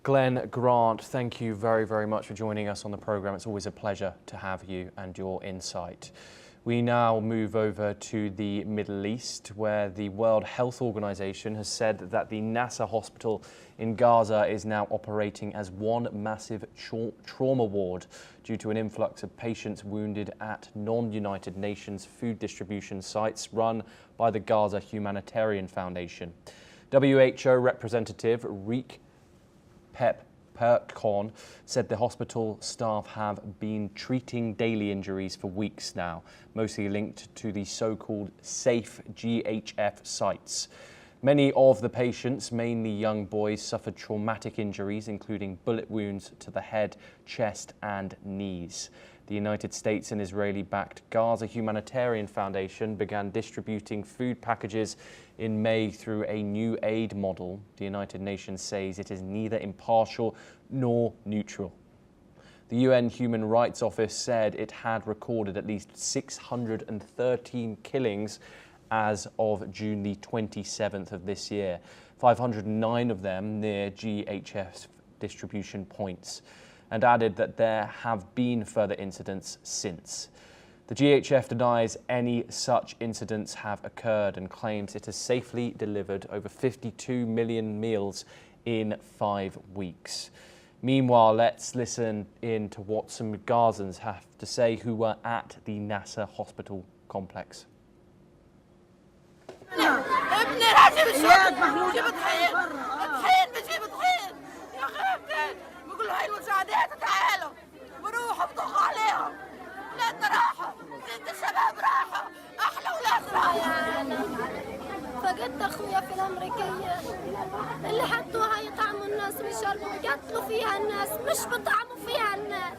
Glenn Grant, thank you very, very much for joining us on the programme. It's always a pleasure to have you and your insight. We now move over to the Middle East, where the World Health Organization has said that the Nasser hospital in Gaza is now operating as one massive trauma ward due to an influx of patients wounded at non-United Nations food distribution sites run by the Gaza Humanitarian Foundation. WHO representative Riek Perkon said the hospital staff have been treating daily injuries for weeks now, mostly linked to the so-called safe GHF sites. Many of the patients, mainly young boys, suffered traumatic injuries, including bullet wounds to the head, chest and knees. The United States and Israeli-backed Gaza Humanitarian Foundation began distributing food packages in May through a new aid model. The United Nations says it is neither impartial nor neutral. The UN Human Rights Office said it had recorded at least 613 killings as of June the 27th of this year, 509 of them near GHF distribution points, and added that there have been further incidents since. The GHF denies any such incidents have occurred and claims it has safely delivered over 52 million meals in 5 weeks. Meanwhile, let's listen in to what some Gazans have to say who were at the Nasser hospital complex. فقدت اخويا في الامريكيه اللي حطوها يطعموا الناس ويشربوا يقتلوا فيها الناس مش بطعموا فيها الناس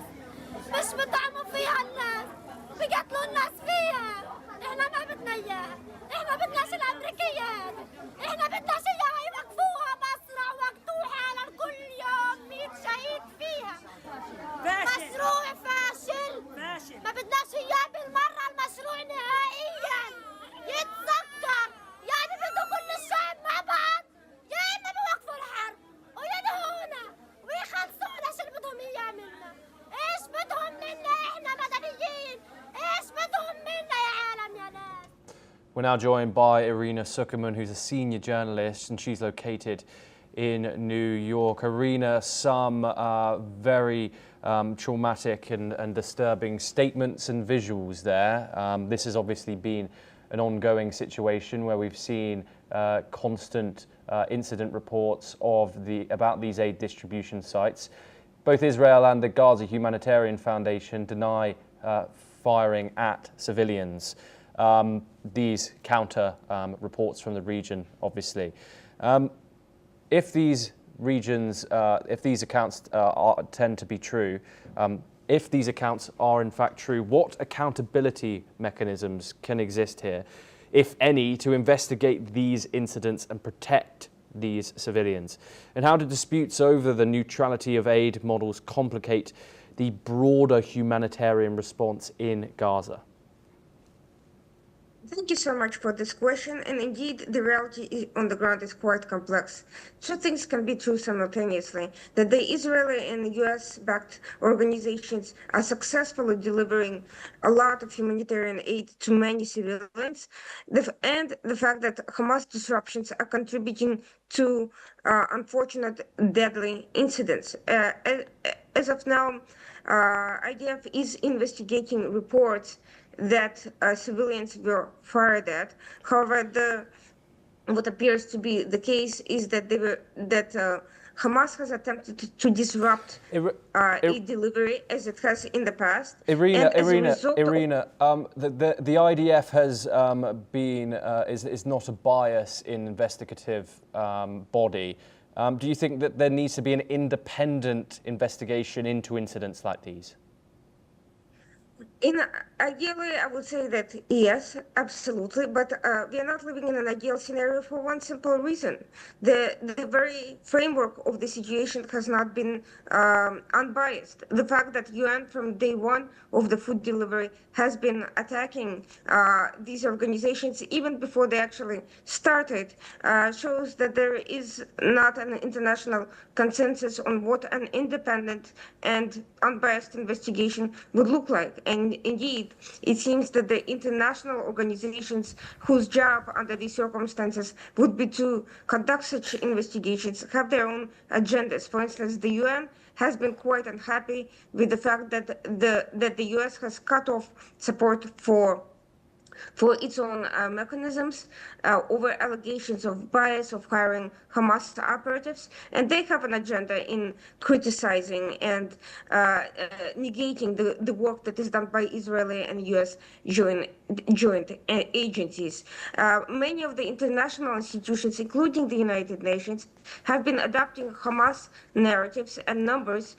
بيقتلوا الناس فيها. احنا ما بدنا اياها، احنا بدناش الامريكيه، احنا بدناش اياها يوقفوها مصرع وقتوها على كل يوم 100 شهيد فيها. مشروع فاشل ما بدناش اياه بالمره، المشروع نهائيا يتسكر. يعني بدو كل الشعب مع بعض، يا اما بيوقفوا الحرب ويدهونا ويخلصونا. شو اللي بدهم اياه منا؟ ايش بدهم منا؟ احنا مدنيين، ايش بدهم منا يا عالم يا ناس؟ We're now joined by Irina Sukerman, who's a senior journalist, and she's located in New York. Irina, some very traumatic and disturbing statements and visuals there. This has obviously been an ongoing situation where we've seen constant incident reports about these aid distribution sites. Both Israel and the Gaza Humanitarian Foundation deny firing at civilians. These counter reports from the region, obviously. If these accounts tend to be true, if these accounts are in fact true, what accountability mechanisms can exist here, if any, to investigate these incidents and protect these civilians? And how do disputes over the neutrality of aid models complicate the broader humanitarian response in Gaza? Thank you so much for this question. And indeed, the reality on the ground is quite complex. Two things can be true simultaneously: that the Israeli and US-backed organizations are successfully delivering a lot of humanitarian aid to many civilians, and the fact that Hamas disruptions are contributing to unfortunate deadly incidents. As of now, IDF is investigating reports that civilians were fired at. However, what appears to be the case is that Hamas has attempted to disrupt aid delivery as it has in the past. Irina, the IDF has is not a bias in investigative body. Do you think that there needs to be an independent investigation into incidents like these? In ideally, I would say that yes, absolutely, but we are not living in an ideal scenario for one simple reason: the very framework of the situation has not been unbiased. The fact that UN from day one of the food delivery has been attacking these organizations even before they actually started shows that there is not an international consensus on what an independent and unbiased investigation would look like. And indeed, it seems that the international organizations whose job under these circumstances would be to conduct such investigations have their own agendas. For instance, the UN has been quite unhappy with the fact that the US has cut off support for its own mechanisms over allegations of bias of hiring Hamas operatives, and they have an agenda in criticizing and negating the work that is done by Israeli and U.S. joint agencies. Many of the international institutions, including the United Nations, have been adopting Hamas narratives and numbers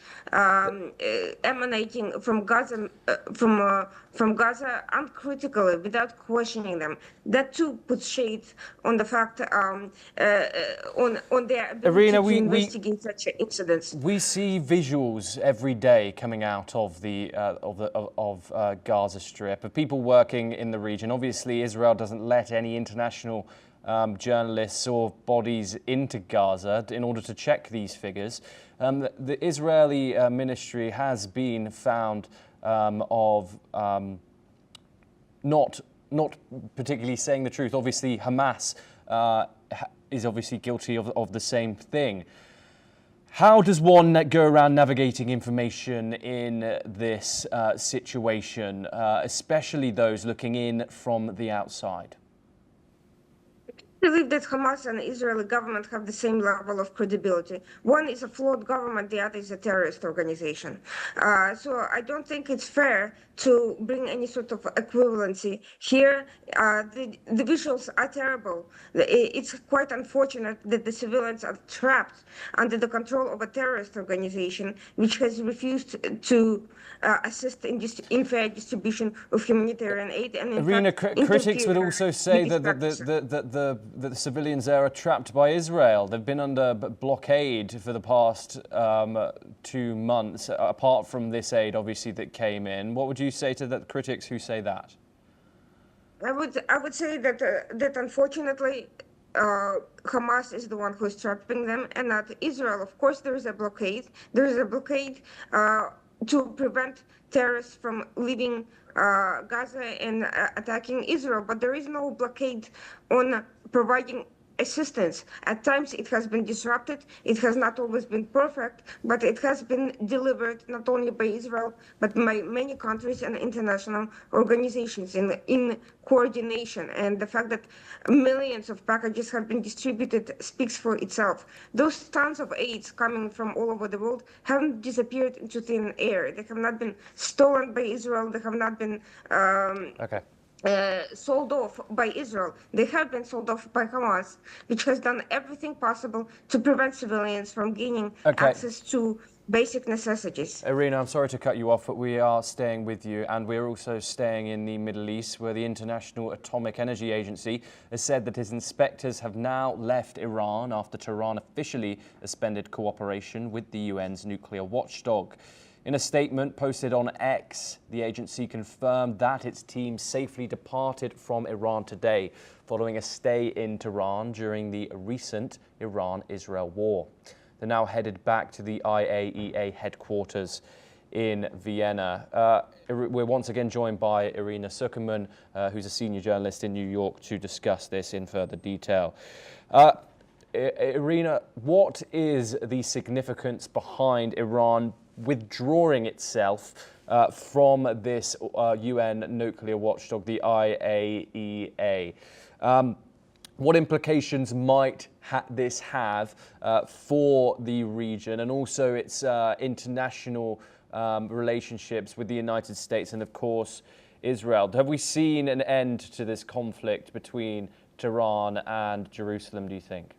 emanating from Gaza, from Gaza uncritically, without questioning them. That too puts shade on the fact on their ability Irina, to investigate such incidents. we see visuals every day coming out of the Gaza Strip of people working in the region. Obviously, Israel doesn't let any international journalists or bodies into Gaza in order to check these figures. The Israeli ministry has been found of not particularly saying the truth. Obviously, Hamas is obviously guilty of the same thing. How does one go around navigating information in this situation, especially those looking in from the outside? I believe that Hamas and the Israeli government have the same level of credibility. One is a flawed government, the other is a terrorist organization. So I don't think it's fair to bring any sort of equivalency here. The visuals are terrible. It's quite unfortunate that the civilians are trapped under the control of a terrorist organization which has refused to assist in fair distribution of humanitarian aid. And in Irina, fact, critics would also say with that these the civilians there are trapped by Israel. They've been under blockade for the past 2 months, apart from this aid, obviously, that came in. What would you say to the critics who say that? I would say that unfortunately Hamas is the one who is trapping them and not Israel. Of course, there is a blockade. There is a blockade to prevent terrorists from leaving Gaza and attacking Israel, but there is no blockade on providing assistance. At times it has been disrupted. It has not always been perfect, but it has been delivered not only by Israel, but by many countries and international organizations in coordination. And the fact that millions of packages have been distributed speaks for itself. Those tons of aids coming from all over the world haven't disappeared into thin air. They have not been stolen by Israel. They have not been Okay. sold off by Israel. They have been sold off by Hamas, which has done everything possible to prevent civilians from gaining access to basic necessities. Irina, I'm sorry to cut you off, but we are staying with you, and we're also staying in the Middle East, where the International Atomic Energy Agency has said that its inspectors have now left Iran after Tehran officially suspended cooperation with the UN's nuclear watchdog. In a statement posted on X, the agency confirmed that its team safely departed from Iran today, following a stay in Tehran during the recent Iran-Israel war. They're now headed back to the IAEA headquarters in Vienna. We're once again joined by Irina Sukerman, who's a senior journalist in New York, to discuss this in further detail. Irina, what is the significance behind Iran withdrawing itself from this UN nuclear watchdog, the IAEA? What implications might this have for the region and also its international relationships with the United States and, of course, Israel? Have we seen an end to this conflict between Tehran and Jerusalem, do you think?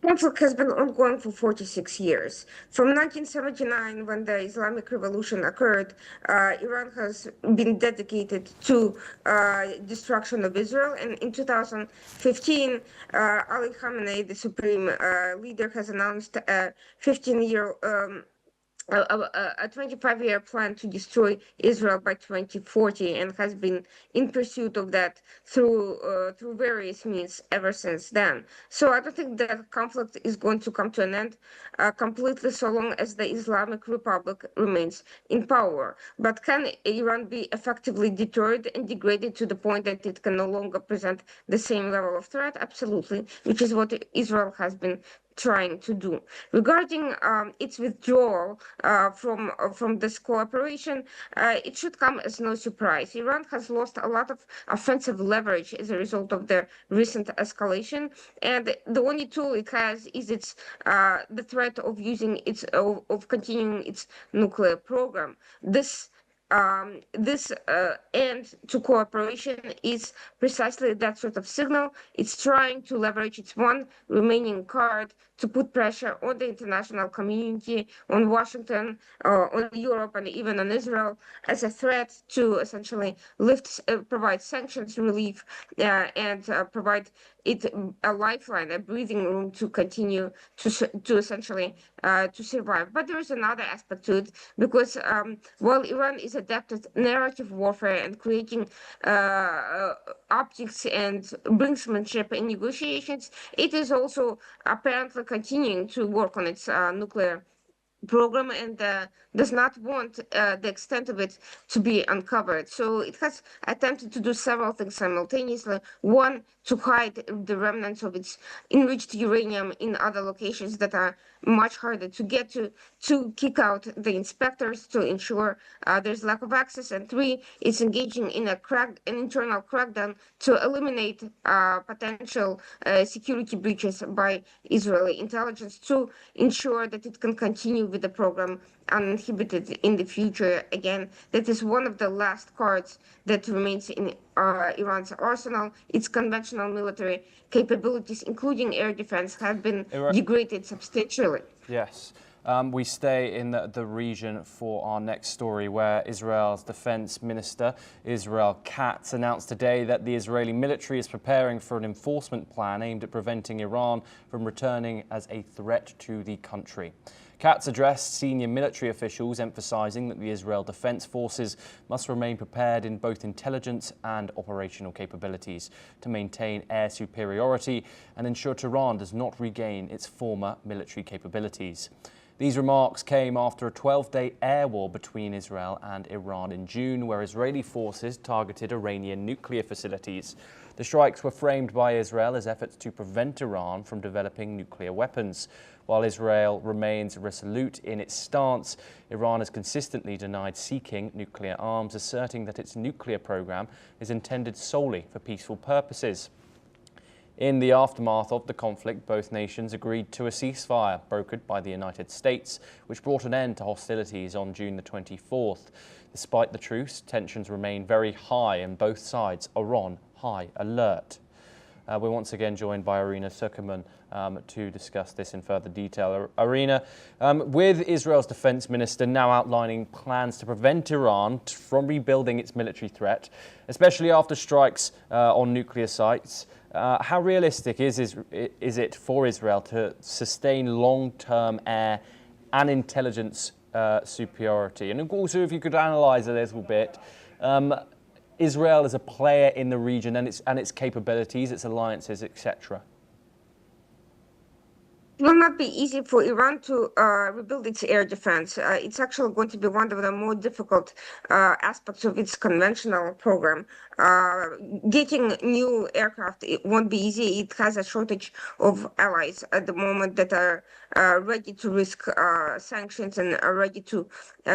Conflict has been ongoing for 46 years. From 1979, when the Islamic Revolution occurred, Iran has been dedicated to destruction of Israel. And in 2015, Ali Khamenei, the supreme leader, has announced a 15-year a 25-year plan to destroy Israel by 2040, and has been in pursuit of that through various means ever since then. So I don't think that conflict is going to come to an end completely so long as the Islamic Republic remains in power. But can Iran be effectively deterred and degraded to the point that it can no longer present the same level of threat? Absolutely, which is what Israel has been trying to do. Regarding its withdrawal from this cooperation, it should come as no surprise. Iran has lost a lot of offensive leverage as a result of the recent escalation, and the only tool it has is its the threat of using its of continuing its nuclear program. This end to cooperation is precisely that sort of signal. It's trying to leverage its one remaining card to put pressure on the international community, on Washington, on Europe, and even on Israel as a threat to essentially provide sanctions relief, and provide it a lifeline, a breathing room to continue to essentially to survive. But there is another aspect to it, because while Iran is adept at narrative warfare and creating optics and brinksmanship in negotiations, it is also apparently continuing to work on its nuclear program, and does not want the extent of it to be uncovered. So it has attempted to do several things simultaneously. One, to hide the remnants of its enriched uranium in other locations that are much harder to get to kick out the inspectors to ensure there's lack of access. And three, it's engaging in an internal crackdown to eliminate potential security breaches by Israeli intelligence to ensure that it can continue with the program uninhibited in the future. Again, that is one of the last cards that remains in Iran's arsenal. Its conventional military capabilities, including air defense, have been degraded substantially. Yes. We stay in the region for our next story, where Israel's defense minister, Israel Katz, announced today that the Israeli military is preparing for an enforcement plan aimed at preventing Iran from returning as a threat to the country. Katz addressed senior military officials, emphasizing that the Israel Defense Forces must remain prepared in both intelligence and operational capabilities to maintain air superiority and ensure Tehran does not regain its former military capabilities. These remarks came after a 12-day air war between Israel and Iran in June, where Israeli forces targeted Iranian nuclear facilities. The strikes were framed by Israel as efforts to prevent Iran from developing nuclear weapons. While Israel remains resolute in its stance, Iran has consistently denied seeking nuclear arms, asserting that its nuclear program is intended solely for peaceful purposes. In the aftermath of the conflict, both nations agreed to a ceasefire brokered by the United States, which brought an end to hostilities on June the 24th. Despite the truce, tensions remain very high and both sides are on high alert. We're once again joined by Irina Sukerman to discuss this in further detail. Irina, with Israel's defense minister now outlining plans to prevent Iran from rebuilding its military threat, especially after strikes on nuclear sites, how realistic is it for Israel to sustain long-term air and intelligence superiority? And also, if you could analyze a little bit, Israel as a player in the region and its capabilities, its alliances, etc. It will not be easy for Iran to rebuild its air defense. It's actually going to be one of the more difficult aspects of its conventional program. Getting new aircraft, it won't be easy. It has a shortage of allies at the moment that are ready to risk sanctions and are ready to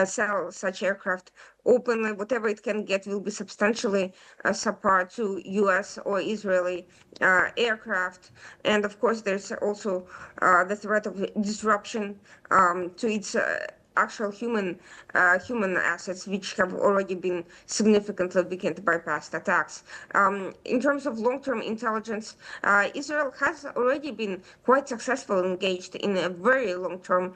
sell such aircraft openly. Whatever it can get will be substantially subpar to U.S. or Israeli aircraft. And of course, there's also the threat of disruption to its actual human assets, which have already been significantly weakened by past attacks. In terms of long-term intelligence, Israel has already been quite successful engaged in a very long-term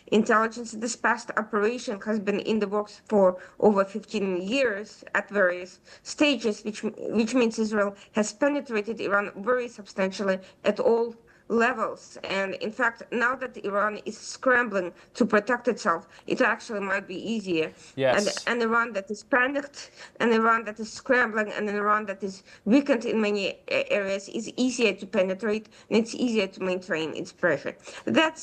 intelligence. This past operation has been in the works for over 15 years at various stages, which means Israel has penetrated Iran very substantially at all levels. And in fact, now that Iran is scrambling to protect itself, it actually might be easier. Yes. And Iran that is panicked, and Iran that is scrambling, and an Iran that is weakened in many areas is easier to penetrate, and it's easier to maintain its pressure. That's